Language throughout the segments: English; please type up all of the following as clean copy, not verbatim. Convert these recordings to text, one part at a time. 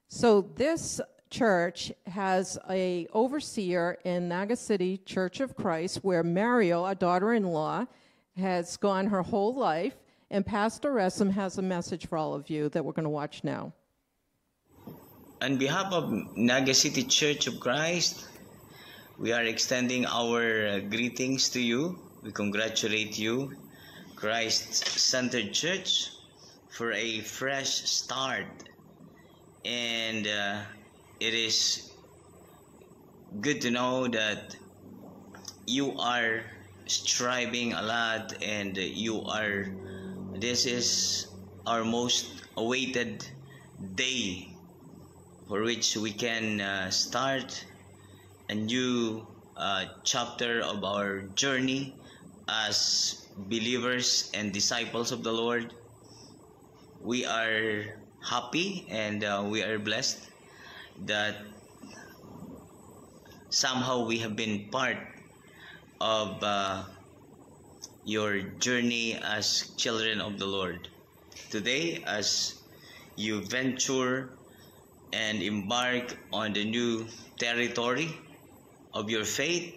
So this church has a overseer in Naga City Church of Christ, where Mario, our daughter-in-law, has gone her whole life, and Pastor Ressam has a message for all of you that we're going to watch now. On behalf of Naga City Church of Christ, we are extending our greetings to you. We congratulate you, Christ-centered church, for a fresh start. And it is good to know that you are striving a lot, and this is our most awaited day, for which we can start a new chapter of our journey as believers and disciples of the Lord. We are happy and we are blessed that somehow we have been part of your journey as children of the Lord. Today, as you venture and embark on the new territory of your faith,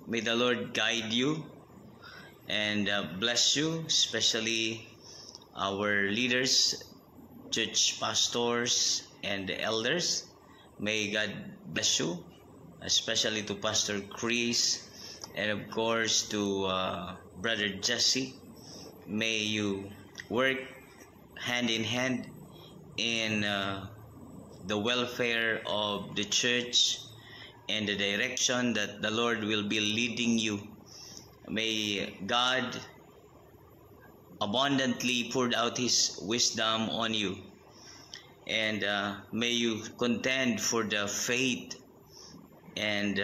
may the Lord guide you and bless you, especially our leaders, church pastors, and the elders. May God bless you, especially to Pastor Chris, and of course to Brother Jesse. May you work hand in hand in the welfare of the church and the direction that the Lord will be leading you. May God abundantly pour out His wisdom on you, and may you contend for the faith and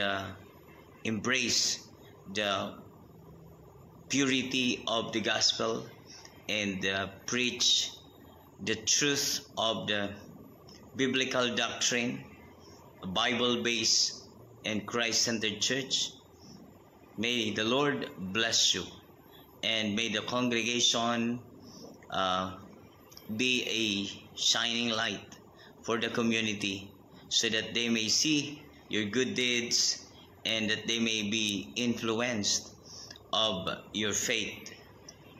embrace the purity of the gospel, and preach the truth of the biblical doctrine, Bible-based and Christ-centered church. May the Lord bless you, and may the congregation be a shining light for the community, so that they may see your good deeds and that they may be influenced of your faith.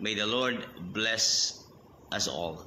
May the Lord bless us all.